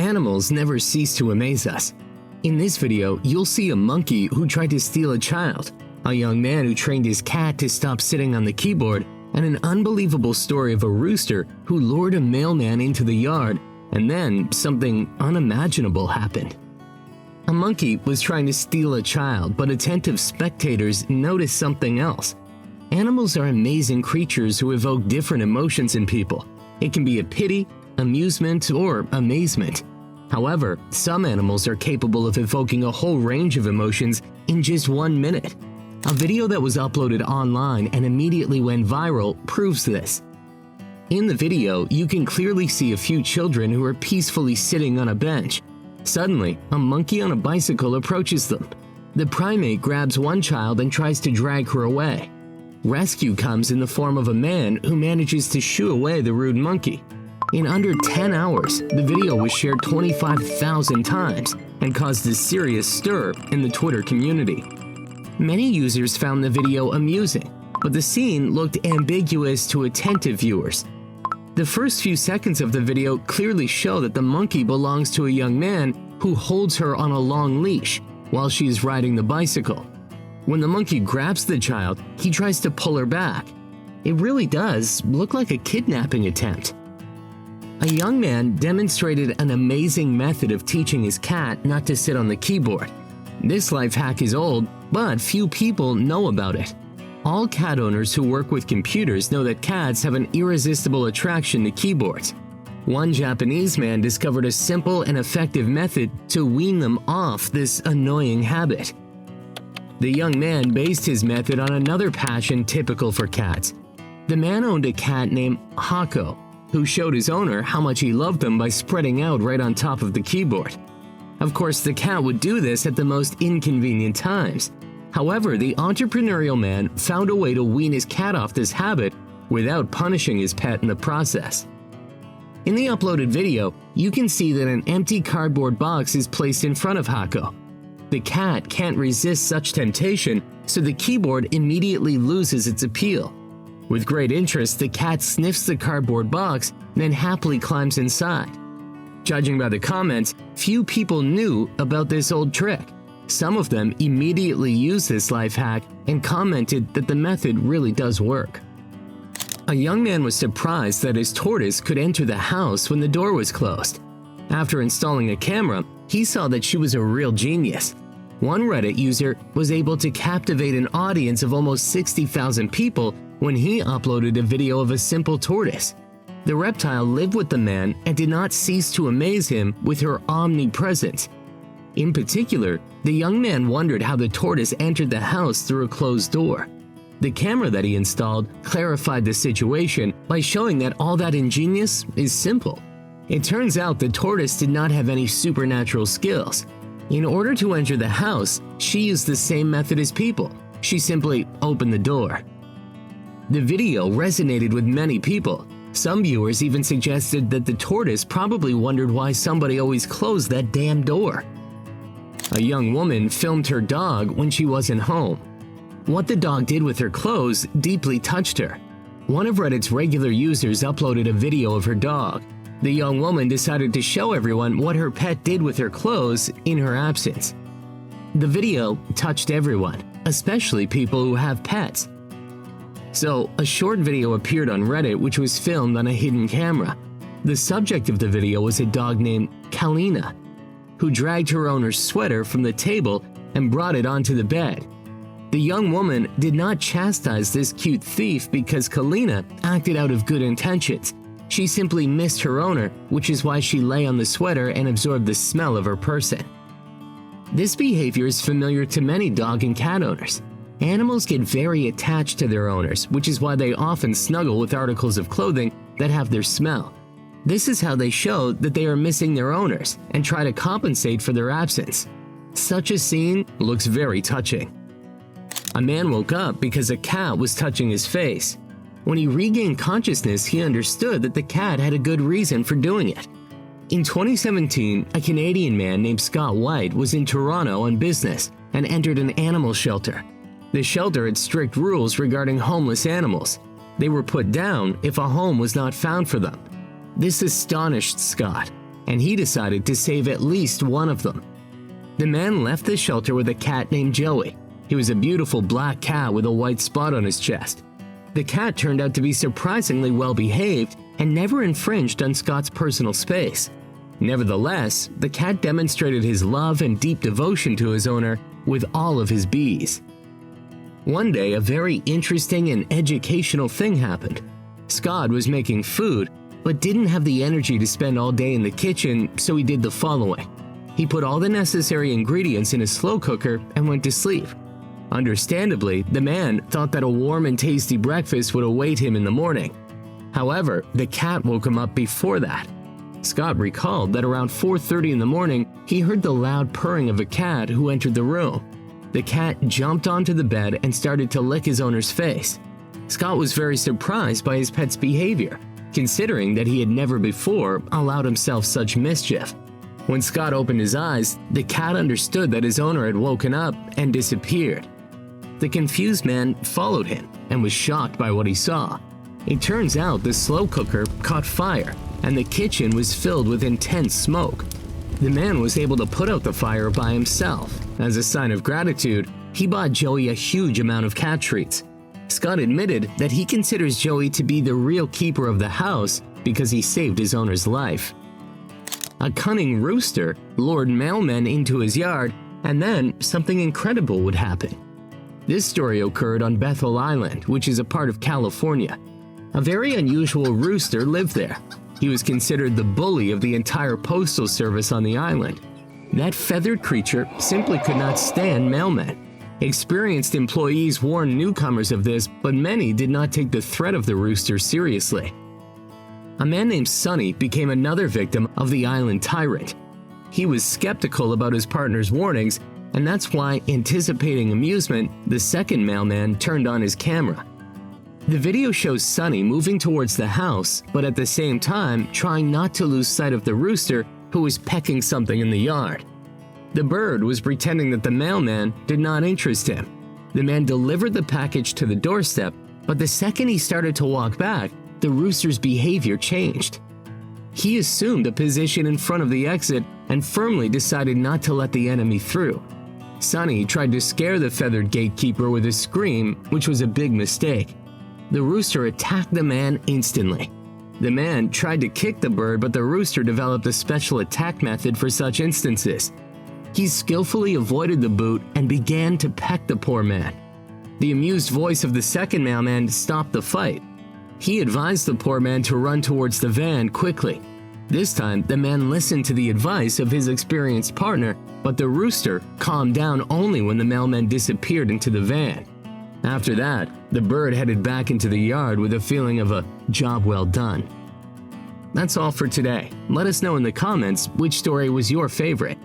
Animals never cease to amaze us. In this video, you'll see a monkey who tried to steal a child, a young man who trained his cat to stop sitting on the keyboard, and an unbelievable story of a rooster who lured a mailman into the yard, and then something unimaginable happened. A monkey was trying to steal a child, but attentive spectators noticed something else. Animals are amazing creatures who evoke different emotions in people. It can be a pity, amusement, or amazement. However, some animals are capable of evoking a whole range of emotions in just 1 minute. A video that was uploaded online and immediately went viral proves this. In the video, you can clearly see a few children who are peacefully sitting on a bench. Suddenly, a monkey on a bicycle approaches them. The primate grabs one child and tries to drag her away. Rescue comes in the form of a man who manages to shoo away the rude monkey. In under 10 hours, the video was shared 25,000 times and caused a serious stir in the Twitter community. Many users found the video amusing, but the scene looked ambiguous to attentive viewers. The first few seconds of the video clearly show that the monkey belongs to a young man who holds her on a long leash while she is riding the bicycle. When the monkey grabs the child, he tries to pull her back. It really does look like a kidnapping attempt. A young man demonstrated an amazing method of teaching his cat not to sit on the keyboard. This life hack is old, but few people know about it. All cat owners who work with computers know that cats have an irresistible attraction to keyboards. One Japanese man discovered a simple and effective method to wean them off this annoying habit. The young man based his method on another passion typical for cats. The man owned a cat named Hako, who showed his owner how much he loved them by spreading out right on top of the keyboard. Of course, the cat would do this at the most inconvenient times. However, the entrepreneurial man found a way to wean his cat off this habit without punishing his pet in the process. In the uploaded video, you can see that an empty cardboard box is placed in front of Hako. The cat can't resist such temptation, so the keyboard immediately loses its appeal. With great interest, the cat sniffs the cardboard box, then happily climbs inside. Judging by the comments, few people knew about this old trick. Some of them immediately used this life hack and commented that the method really does work. A young man was surprised that his tortoise could enter the house when the door was closed. After installing a camera, he saw that she was a real genius. One Reddit user was able to captivate an audience of almost 60,000 people when he uploaded a video of a simple tortoise. The reptile lived with the man and did not cease to amaze him with her omnipresence. In particular, the young man wondered how the tortoise entered the house through a closed door. The camera that he installed clarified the situation by showing that all that ingenious is simple. It turns out the tortoise did not have any supernatural skills. In order to enter the house, she used the same method as people. She simply opened the door. The video resonated with many people. Some viewers even suggested that the tortoise probably wondered why somebody always closed that damn door. A young woman filmed her dog when she wasn't home. What the dog did with her clothes deeply touched her. One of Reddit's regular users uploaded a video of her dog. The young woman decided to show everyone what her pet did with her clothes in her absence. The video touched everyone, especially people who have pets. So, a short video appeared on Reddit which was filmed on a hidden camera. The subject of the video was a dog named Kalina, who dragged her owner's sweater from the table and brought it onto the bed. The young woman did not chastise this cute thief because Kalina acted out of good intentions. She simply missed her owner, which is why she lay on the sweater and absorbed the smell of her person. This behavior is familiar to many dog and cat owners. Animals get very attached to their owners, which is why they often snuggle with articles of clothing that have their smell. This is how they show that they are missing their owners and try to compensate for their absence. Such a scene looks very touching. A man woke up because a cat was touching his face. When he regained consciousness, he understood that the cat had a good reason for doing it. In 2017, a Canadian man named Scott White was in Toronto on business and entered an animal shelter. The shelter had strict rules regarding homeless animals. They were put down if a home was not found for them. This astonished Scott. and he decided to save at least one of them. The man left the shelter with a cat named Joey. He was a beautiful black cat with a white spot on his chest. The cat turned out to be surprisingly well behaved and never infringed on Scott's personal space. Nevertheless, the cat demonstrated his love and deep devotion to his owner with all of his bees. One day, a very interesting and educational thing happened. Scott was making food, but didn't have the energy to spend all day in the kitchen, so he did the following. He put all the necessary ingredients in a slow cooker and went to sleep. Understandably, the man thought that a warm and tasty breakfast would await him in the morning. However, the cat woke him up before that. Scott recalled that around 4:30 in the morning, he heard the loud purring of a cat who entered the room. The cat jumped onto the bed and started to lick his owner's face. Scott was very surprised by his pet's behavior, considering that he had never before allowed himself such mischief. When Scott opened his eyes, the cat understood that his owner had woken up and disappeared. The confused man followed him and was shocked by what he saw. It turns out the slow cooker caught fire and the kitchen was filled with intense smoke. The man was able to put out the fire by himself. As a sign of gratitude, he bought Joey a huge amount of cat treats. Scott admitted that he considers Joey to be the real keeper of the house because he saved his owner's life. A cunning rooster lured mailmen into his yard, and then something incredible would happen. This story occurred on Bethel Island, which is a part of California. A very unusual rooster lived there. He was considered the bully of the entire postal service on the island. That feathered creature simply could not stand mailmen. Experienced employees warned newcomers of this, but many did not take the threat of the rooster seriously. A man named Sonny became another victim of the island tyrant. He was skeptical about his partner's warnings, and that's why, anticipating amusement, the second mailman turned on his camera. The video shows Sonny moving towards the house, but at the same time trying not to lose sight of the rooster who was pecking something in the yard. The bird was pretending that the mailman did not interest him. The man delivered the package to the doorstep, but the second he started to walk back, the rooster's behavior changed. He assumed a position in front of the exit and firmly decided not to let the enemy through. Sonny tried to scare the feathered gatekeeper with a scream, which was a big mistake. The rooster attacked the man instantly. The man tried to kick the bird, but the rooster developed a special attack method for such instances. He skillfully avoided the boot and began to peck the poor man. The amused voice of the second mailman stopped the fight. He advised the poor man to run towards the van quickly. This time, the man listened to the advice of his experienced partner, but the rooster calmed down only when the mailman disappeared into the van. After that, the bird headed back into the yard with a feeling of a job well done. That's all for today. Let us know in the comments which story was your favorite.